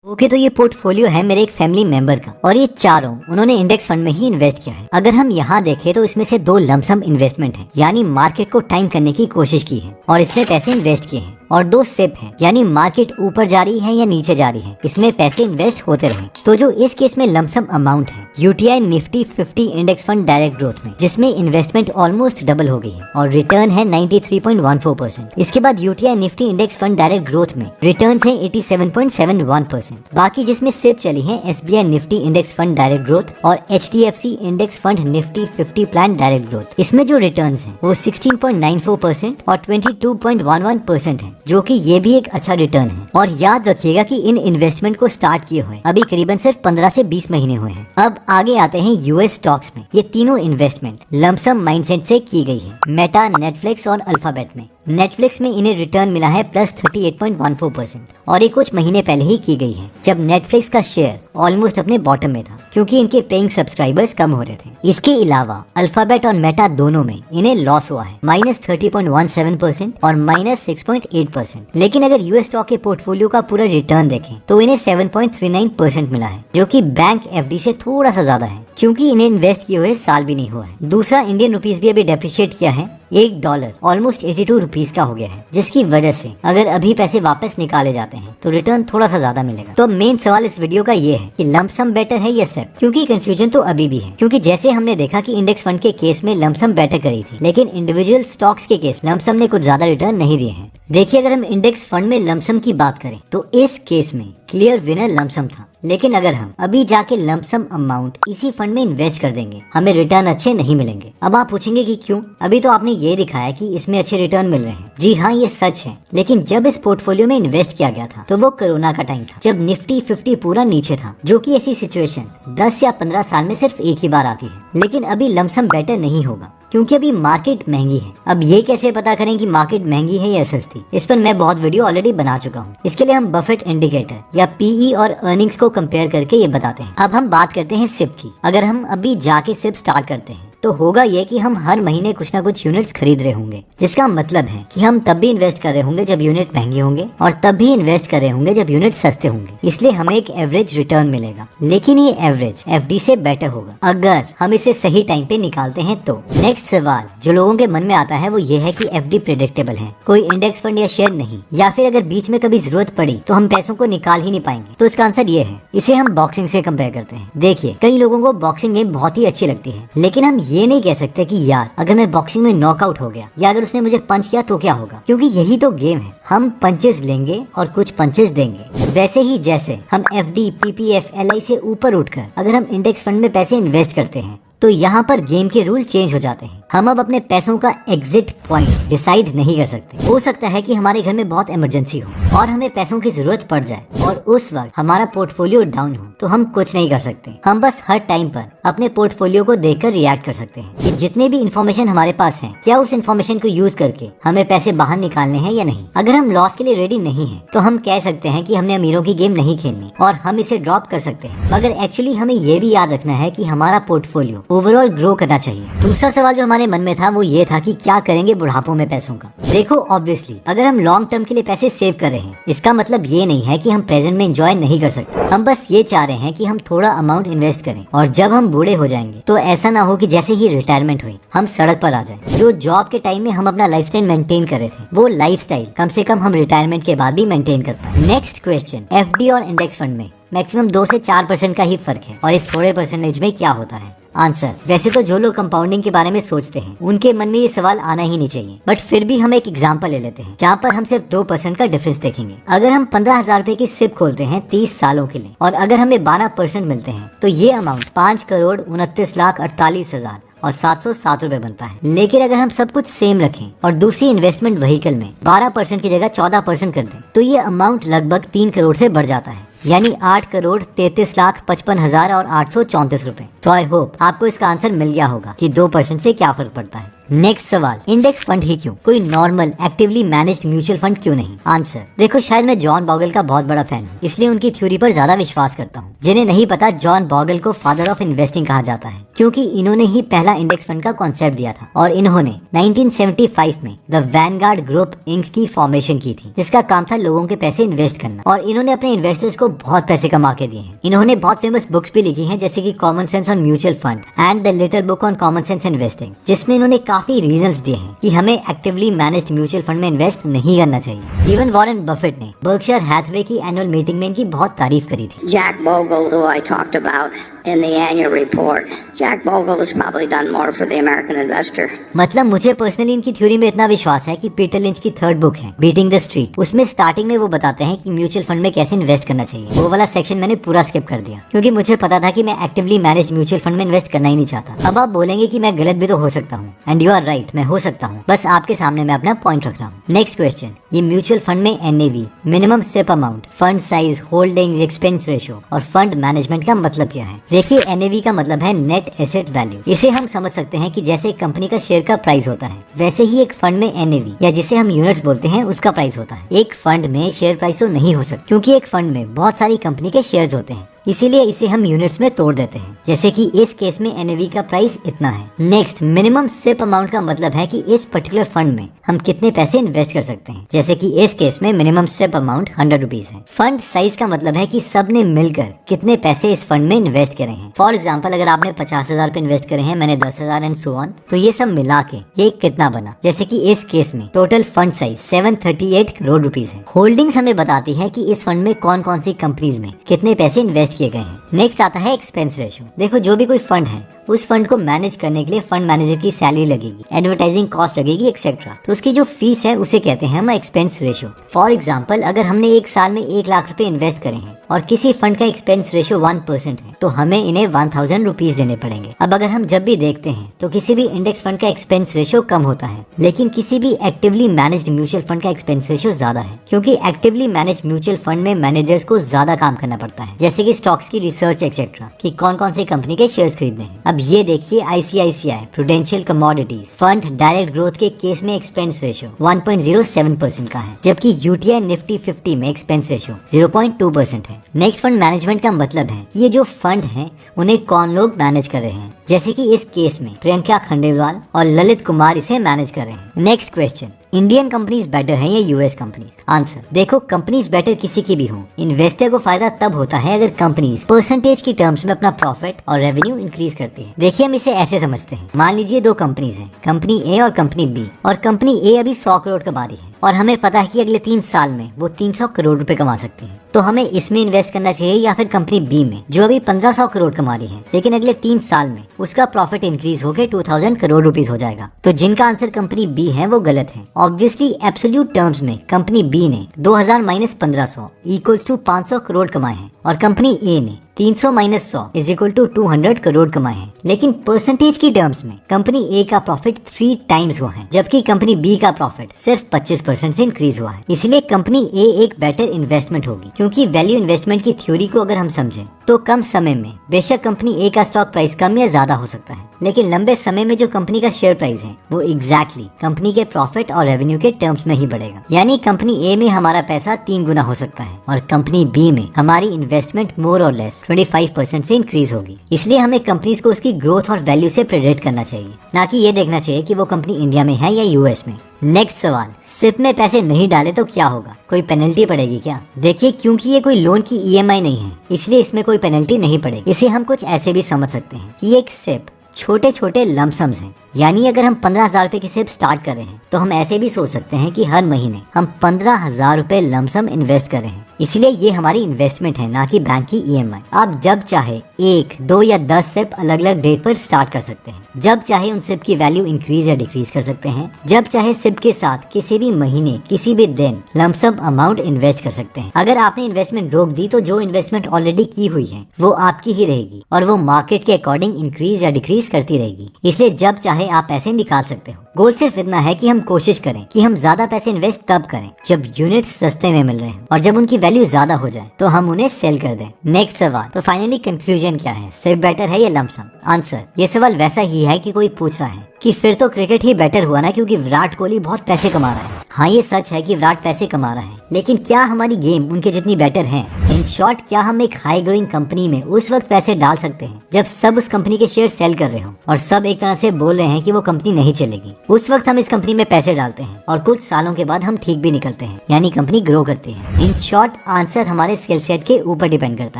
Okay, तो ये portfolio है मेरे एक फैमिली मेंबर का और ये चारों उन्होंने इंडेक्स फंड में ही इन्वेस्ट किया है। अगर हम यहाँ देखें तो इसमें से 2 लमसम इन्वेस्टमेंट है, यानी मार्केट को टाइम करने की कोशिश की है और इसमें पैसे इन्वेस्ट किए हैं, और 2 सिप है, यानी मार्केट ऊपर जा रही है या नीचे जा रही है, इसमें पैसे इन्वेस्ट होते रहे। तो जो इस केस में लमसम अमाउंट है UTI Nifty 50 index fund direct growth में, जिसमें इन्वेस्टमेंट ऑलमोस्ट डबल हो गई है और रिटर्न है 93.14%। इसके बाद UTI Nifty index fund direct growth में रिटर्न है 87.71%। बाकी जिसमें सिप चली है SBI Nifty index fund direct growth और HDFC index fund Nifty 50 plan direct growth, इसमें जो रिटर्न्स हैं वो 16.94% और 22.11% है, जो कि ये भी एक अच्छा रिटर्न है। और याद रखिएगा कि इन इन्वेस्टमेंट को स्टार्ट किए हुए अभी करीबन सिर्फ 15 से 20 महीने हुए हैं। अब आगे आते हैं यूएस स्टॉक्स में। ये तीनों इन्वेस्टमेंट लमसम माइंडसेट से की गई है, मेटा, नेटफ्लिक्स और अल्फाबेट में। नेटफ्लिक्स में इन्हें रिटर्न मिला है प्लस 38.14% और ये कुछ महीने पहले ही की गई है, जब नेटफ्लिक्स का शेयर ऑलमोस्ट अपने बॉटम में था क्योंकि इनके पेइंग सब्सक्राइबर्स कम हो रहे थे। इसके अलावा अल्फाबेट और मेटा दोनों में इन्हें लॉस हुआ है, -30.17% और -6.8%। लेकिन अगर यूएस स्टॉक के पोर्टफोलियो का पूरा रिटर्न देखें तो इन्हें 7.39% मिला है, जो कि बैंक एफडी से थोड़ा सा ज्यादा है क्योंकि इन्हें इन्वेस्ट किए हुए साल भी नहीं हुआ है। दूसरा, इंडियन रुपीस भी अभी डेप्रिशिएट किया है, $1 ऑलमोस्ट 82 रुपीस का हो गया है, जिसकी वजह से अगर अभी पैसे वापस निकाले जाते हैं तो रिटर्न थोड़ा सा ज्यादा मिलेगा। तो मेन सवाल इस वीडियो का ये है कि लमसम बेटर है या सिप, क्योंकि कंफ्यूजन तो अभी भी है। क्योंकि जैसे हमने देखा कि इंडेक्स फंड के केस में लमसम बेटर करी थी, लेकिन इंडिविजुअल स्टॉक्स के केस लमसम ने कुछ ज्यादा रिटर्न नहीं दिए हैं। देखिए, अगर हम इंडेक्स फंड में लमसम की बात करें तो इस केस में क्लियर विनर लमसम था, लेकिन अगर हम अभी जाके लमसम अमाउंट इसी फंड में इन्वेस्ट कर देंगे हमें रिटर्न अच्छे नहीं मिलेंगे। अब आप पूछेंगे कि क्यों? अभी तो आपने ये दिखाया कि इसमें अच्छे रिटर्न मिल रहे हैं। जी हाँ, ये सच है, लेकिन जब इस पोर्टफोलियो में इन्वेस्ट किया गया था तो वो कोरोना का टाइम था, जब निफ्टी 50 पूरा नीचे था, जो कि ऐसी सिचुएशन 10 या 15 साल में सिर्फ एक ही बार आती है। लेकिन अभी लमसम बेटर नहीं होगा क्योंकि अभी मार्केट महंगी है। अब ये कैसे पता करें कि मार्केट महंगी है या सस्ती? इस पर मैं बहुत वीडियो ऑलरेडी बना चुका हूँ। इसके लिए हम बफेट इंडिकेटर या पीई और अर्निंग्स को कंपेयर करके ये बताते हैं। अब हम बात करते हैं सिप की। अगर हम अभी जाके सिप स्टार्ट करते हैं तो होगा ये कि हम हर महीने कुछ ना कुछ यूनिट्स खरीद रहे होंगे, जिसका मतलब है कि हम तब भी इन्वेस्ट कर रहे होंगे जब यूनिट महंगे होंगे और तब भी इन्वेस्ट कर रहे होंगे जब यूनिट सस्ते होंगे। इसलिए हमें एक एवरेज रिटर्न मिलेगा, लेकिन ये एवरेज एफडी से बेटर होगा अगर हम इसे सही टाइम पे निकालते हैं तो। नेक्स्ट सवाल जो लोगों के मन में आता है वो ये है कि एफडी प्रेडिक्टेबल है, कोई इंडेक्स फंड या शेयर नहीं, या फिर अगर बीच में कभी जरूरत पड़ी तो हम पैसों को निकाल ही नहीं पाएंगे? तो इसका आंसर ये है, इसे हम बॉक्सिंग से कंपेयर करते हैं। देखिए, कई लोगों को बॉक्सिंग गेम बहुत ही अच्छी लगती है, लेकिन हम ये नहीं कह सकते कि यार अगर मैं बॉक्सिंग में नॉकआउट हो गया या अगर उसने मुझे पंच किया तो क्या होगा, क्योंकि यही तो गेम है। हम पंचेस लेंगे और कुछ पंचेस देंगे। वैसे ही जैसे हम एफडी, पीपीएफ, एलआई से ऊपर उठकर अगर हम इंडेक्स फंड में पैसे इन्वेस्ट करते हैं तो यहाँ पर गेम के रूल चेंज हो जाते हैं। हम अब अपने पैसों का एग्जिट पॉइंट डिसाइड नहीं कर सकते। हो सकता है कि हमारे घर में बहुत इमरजेंसी हो और हमें पैसों की जरूरत पड़ जाए और उस वक्त हमारा पोर्टफोलियो डाउन हो, तो हम कुछ नहीं कर सकते। हम बस हर टाइम पर अपने पोर्टफोलियो को देखकर रिएक्ट कर सकते हैं कि जितने भी इन्फॉर्मेशन हमारे पास है, क्या उस इन्फॉर्मेशन को यूज करके हमें पैसे बाहर निकालने हैं या नहीं। अगर हम लॉस के लिए रेडी नहीं है तो हम कह सकते हैं कि हमने अमीरों की गेम नहीं खेलनी और हम इसे ड्रॉप कर सकते हैं। मगर एक्चुअली हमें ये भी याद रखना है कि हमारा पोर्टफोलियो ओवरऑल ग्रो करना चाहिए। दूसरा सवाल जो हमारे मन में था वो ये था कि क्या करेंगे बुढ़ापों में पैसों का। देखो, ऑब्वियसली अगर हम लॉन्ग टर्म के लिए पैसे सेव कर रहे हैं, इसका मतलब ये नहीं है कि हम प्रेजेंट में एंजॉय नहीं कर सकते। हम बस ये चाह रहे हैं कि हम थोड़ा अमाउंट इन्वेस्ट करें और जब हम बूढ़े हो जाएंगे तो ऐसा ना हो कि जैसे ही रिटायरमेंट हुई हम सड़क पर आ जाए। जो जॉब के टाइम में हम अपना लाइफस्टाइल मेंटेन कर रहे थे, वो लाइफस्टाइल कम से कम हम रिटायरमेंट के बाद भी मेंटेन कर पाए। नेक्स्ट क्वेश्चन, एफडी और इंडेक्स फंड में मैक्सिमम 2 से 4% का ही फर्क है और इस थोड़े परसेंटेज में क्या होता है? आंसर, वैसे तो जो लोग कंपाउंडिंग के बारे में सोचते हैं उनके मन में ये सवाल आना ही नहीं चाहिए, बट फिर भी हम एक एग्जांपल ले लेते हैं जहाँ पर हम सिर्फ 2% का डिफरेंस देखेंगे। अगर हम 15,000 रुपए की सिप खोलते हैं 30 सालों के लिए और अगर हमें 12% मिलते हैं तो ये अमाउंट 5,29,48,000 और 707 रुपए बनता है। लेकिन अगर हम सब कुछ सेम रखें और दूसरी इन्वेस्टमेंट व्हीकल में 12% की जगह 14% कर दें तो ये अमाउंट लगभग 3 करोड़ से बढ़ जाता है, यानी 8,33,55,000 और 834 रुपए। तो आई होप आपको इसका आंसर मिल गया होगा कि 2% से क्या फर्क पड़ता है। नेक्स्ट सवाल, इंडेक्स फंड ही क्यों, कोई normal actively managed mutual fund क्यों नहीं? आंसर, देखो शायद मैं जॉन बॉगल का बहुत बड़ा फैन हूँ, इसलिए उनकी थ्योरी पर ज्यादा विश्वास करता हूँ। जिन्हें नहीं पता, जॉन बॉगल को फादर ऑफ इन्वेस्टिंग कहा जाता है, क्योंकि इन्होंने ही पहला इंडेक्स फंड का कॉन्सेप्ट दिया था और इन्होंने 1975 में द वैनगार्ड ग्रुप इंक की फॉर्मेशन की थी, जिसका काम था लोगों के पैसे इन्वेस्ट करना, और इन्होंने अपने इन्वेस्टर्स को बहुत पैसे कमा के दिए हैं। इन्होंने बहुत फेमस बुक्स भी लिखी हैं, जैसे कि common sense on mutual fund and the little book on common sense investing, जिसमें इन्होंने काफी रीजंस दिए हैं कि हमें एक्टिवली मैनेज्ड म्यूचुअल फंड में इन्वेस्ट नहीं करना चाहिए। इवन वॉरेन बफेट ने बर्कशायर हैथवे की एनुअल मीटिंग में इनकी बहुत तारीफ करी थी। Jack Bogle, who I talked about in the annual report. Jack Bogle has probably done more for the American investor. मतलब मुझे पर्सनली इनकी थ्योरी में इतना विश्वास है कि पीटर लिंच की थर्ड बुक है बीटिंग द स्ट्रीट, उसमें स्टार्टिंग में वो बताते हैं कि म्यूचुअल फंड में कैसे इन्वेस्ट करना चाहिए। वो वाला सेक्शन मैंने पूरा स्किप कर दिया, क्योंकि मुझे पता था कि मैं एक्टिवली मैनेज म्यूचुअल फंड में इन्वेस्ट करना ही नहीं चाहता। अब आप बोलेंगे कि मैं गलत भी तो हो सकता हूँ, एंड यू आर राइट, मैं हो सकता हूँ, बस आपके सामने मैं अपना पॉइंट रख रहा हूँ। नेक्स्ट क्वेश्चन, ये म्यूचुअल फंड में NAV, minimum SIP amount, fund size, holding, expense ratio और फंड मैनेजमेंट का मतलब क्या है? देखिए, एनएवी का मतलब है नेट एसेट वैल्यू। इसे हम समझ सकते हैं कि जैसे कंपनी का शेयर का प्राइस होता है, वैसे ही एक फंड में एनएवी या जिसे हम यूनिट्स बोलते हैं उसका प्राइस होता है। एक फंड में शेयर प्राइस तो नहीं हो सकता, क्योंकि एक फंड में बहुत सारी कंपनी के शेयर्स होते हैं, इसीलिए इसे हम यूनिट्स में तोड़ देते हैं। जैसे कि इस केस में एनएवी का प्राइस इतना है। नेक्स्ट, मिनिमम सिप अमाउंट का मतलब है कि इस पर्टिकुलर फंड में हम कितने पैसे इन्वेस्ट कर सकते हैं, जैसे कि इस केस में मिनिमम सिप अमाउंट 100 रुपीज है। फंड साइज का मतलब है कि सब ने मिलकर कितने पैसे इस फंड में इन्वेस्ट करे हैं। फॉर एग्जाम्पल, अगर आपने 50,000 पे इन्वेस्ट करे हैं, मैंने 10,000 एंड सो ऑन, तो ये सब मिला के ये कितना बना। जैसे कि इस केस में total fund size 738 crore rupees है। होल्डिंग्स हमें बताती है कि इस फंड में कौन कौन सी कंपनीज में कितने पैसे इन्वेस्ट किए गए हैं। नेक्स्ट आता है एक्सपेंस रेशियो। देखो, जो भी कोई फंड है, उस फंड को मैनेज करने के लिए फंड मैनेजर की सैलरी लगेगी, एडवर्टाइजिंग कॉस्ट लगेगी, एक्सेट्रा, तो उसकी जो फीस है उसे कहते हैं हम एक्सपेंस रेशियो। फॉर एग्जांपल, अगर हमने एक साल में 1 लाख रुपए इन्वेस्ट करे हैं और किसी फंड का एक्सपेंस रेशियो 1% है, तो हमें इन्हें 1000 रुपीज देने पड़ेंगे। अब अगर हम जब भी देखते हैं तो किसी भी इंडेक्स फंड का एक्सपेंस रेशियो कम होता है, लेकिन किसी भी एक्टिवली मैनेज्ड म्यूचुअल फंड का एक्सपेंस रेशियो ज्यादा है, क्योंकि एक्टिवली मैनेज म्यूचुअल फंड में मैनेजर्स को ज्यादा काम करना पड़ता है, जैसे कि स्टॉक्स की रिसर्च एक्सेट्रा, कि कौन कौन सी कंपनी के शेयर्स खरीदने हैं। अब ये देखिए, ICICI prudential commodities fund direct growth के केस में एक्सपेंस रेशियो 1.07% का है, जबकि यूटीआई निफ्टी 50 में एक्सपेंस रेशियो 0.2% है। नेक्स्ट, फंड मैनेजमेंट का मतलब है कि ये जो फंड है उन्हें कौन लोग मैनेज कर रहे हैं, जैसे कि इस केस में प्रियंका खंडेलवाल और ललित कुमार इसे मैनेज कर रहे हैं। Next question, Indian companies better हैं या यूएस कंपनीज? आंसर, देखो, कंपनीज बेटर किसी की भी हो, इन्वेस्टर को फायदा तब होता है अगर कंपनीज परसेंटेज की टर्म्स में अपना प्रॉफिट और रेवेन्यू इंक्रीज करती है। देखिए, हम इसे ऐसे समझते हैं, मान लीजिए 2 कंपनीज हैं, कंपनी ए और कंपनी बी, और कंपनी ए अभी 100 करोड़ कमा रही है और हमें पता है कि अगले 3 साल में वो 300 करोड़ रुपए कमा सकती है। तो हमें इसमें इन्वेस्ट करना चाहिए या फिर कंपनी बी में, जो अभी 1500 करोड़ कमा रही है, लेकिन अगले 3 साल में उसका प्रॉफिट इंक्रीज होकर 2000 करोड़ रुपीस हो जाएगा। तो जिनका आंसर कंपनी बी है वो गलत है। ऑब्वियसली एब्सोल्यूट टर्म्स में कंपनी बी ने 2000 माइनस 1500 इक्वल्स टू 500 करोड़ कमाए हैं और कंपनी ए ने 300 minus 100 is equal to 200 crore कमाए हैं। लेकिन परसेंटेज की टर्म्स में कंपनी ए का प्रॉफिट 3 टाइम्स हुआ है, जबकि कंपनी बी का प्रॉफिट सिर्फ 25% से इंक्रीज हुआ है। इसलिए कंपनी ए एक बेटर इन्वेस्टमेंट होगी, क्योंकि वैल्यू इन्वेस्टमेंट की थ्योरी को अगर हम समझें तो कम समय में बेशक कंपनी ए का स्टॉक प्राइस कम या ज्यादा हो सकता है, लेकिन लंबे समय में जो कंपनी का शेयर प्राइस है वो एग्जैक्टली कंपनी के प्रॉफिट और रेवेन्यू के टर्म्स में ही बढ़ेगा। यानी कंपनी ए में हमारा पैसा 3 गुना हो सकता है और कंपनी बी में हमारी इन्वेस्टमेंट मोर और लेस 25% से इंक्रीज होगी। इसलिए हमें कंपनीज को उसकी ग्रोथ और वैल्यू से प्रेडिक्ट करना चाहिए, ना कि ये देखना चाहिए कि वो कंपनी इंडिया में है या यूएस में। नेक्स्ट सवाल, सिप में पैसे नहीं डाले तो क्या होगा? कोई पेनल्टी पड़ेगी क्या? देखिए, क्योंकि ये कोई लोन की ईएमआई नहीं है, इसलिए इसमें कोई पेनल्टी नहीं पड़ेगी। इसे हम कुछ ऐसे भी समझ सकते हैं कि एक सिप छोटे छोटे लमसम्स हैं, यानी अगर हम 15,000 रुपए की सिप स्टार्ट कर रहे हैं तो हम ऐसे भी सोच सकते हैं कि हर महीने हम 15,000 रुपए लमसम इन्वेस्ट कर रहे हैं। इसलिए ये हमारी इन्वेस्टमेंट है, ना कि बैंक की ईएमआई। आप जब चाहे 1, 2 या 10 सिप अलग अलग डेट पर स्टार्ट कर सकते हैं। जब चाहे उन सिप की वैल्यू इंक्रीज या डिक्रीज कर सकते हैं। जब चाहे सिप के साथ किसी भी महीने किसी भी दिन लमसम अमाउंट इन्वेस्ट कर सकते हैं। अगर आपने इन्वेस्टमेंट रोक दी तो जो इन्वेस्टमेंट ऑलरेडी की हुई है वो आपकी ही रहेगी और वो मार्केट के अकॉर्डिंग इंक्रीज या डिक्रीज करती रहेगी। इसलिए जब चाहे आप पैसे निकाल सकते हो। गोल सिर्फ इतना है कि हम कोशिश करें कि हम ज्यादा पैसे इन्वेस्ट तब करें जब यूनिट्स सस्ते में मिल रहे हैं, और जब उनकी वैल्यू ज्यादा हो जाए तो हम उन्हें सेल कर दें। नेक्स्ट सवाल, तो फाइनली कंक्लूजन क्या है? सिप बेटर है या लमसम? आंसर, ये सवाल वैसा ही है कि कोई पूछ रहा है कि फिर तो क्रिकेट ही बेटर हुआ ना, क्योंकि विराट कोहली बहुत पैसे कमा रहा है। हाँ ये सच है कि विराट पैसे कमा रहा है, लेकिन क्या हमारी गेम उनके जितनी बेटर है? इन शॉर्ट, क्या हम एक हाई ग्रोइंग कंपनी में उस वक्त पैसे डाल सकते हैं जब सब उस कंपनी के शेयर सेल कर रहे हो और सब एक तरह से बोल रहे हैं कि वो कंपनी नहीं चलेगी? उस वक्त हम इस कंपनी में पैसे डालते हैं और कुछ सालों के बाद हम ठीक भी निकलते हैं, यानी कंपनी ग्रो करती है। इन शॉर्ट, आंसर हमारे स्किल सेट के ऊपर डिपेंड करता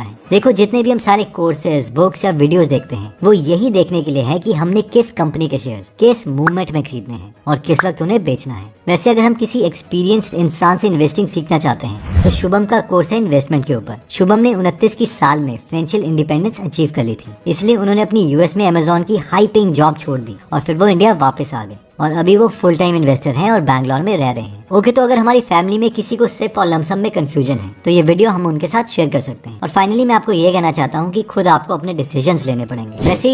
है। देखो, जितने भी हम सारे कोर्सेज, बुक्स या वीडियोस देखते हैं वो यही देखने के लिए है कि हमने किस कंपनी के शेयर्स किस मूवमेंट में खरीदने हैं और किस वक्त उन्हें बेचना है। वैसे अगर हम किसी एक्सपीरियंस्ड इंसान से इन्वेस्टिंग सीखना चाहते हैं तो शुभम का कोर्स है इन्वेस्टमेंट के ऊपर। शुभम ने 29 की साल में फाइनेंशियल इंडिपेंडेंस अचीव कर ली थी, इसलिए उन्होंने अपनी यूएस में अमेज़न की हाई पेइंग जॉब छोड़ दी और फिर वो इंडिया वापस आ गए और अभी वो फुल टाइम इन्वेस्टर हैं और बैंगलोर में रह रहे हैं। ओके, तो अगर हमारी फैमिली में किसी को सिप और लमसम में कंफ्यूजन है तो ये वीडियो हम उनके साथ शेयर कर सकते हैं। और फाइनली मैं आपको ये कहना चाहता हूँ कि खुद आपको अपने डिसीजंस लेने पड़ेंगे। वैसे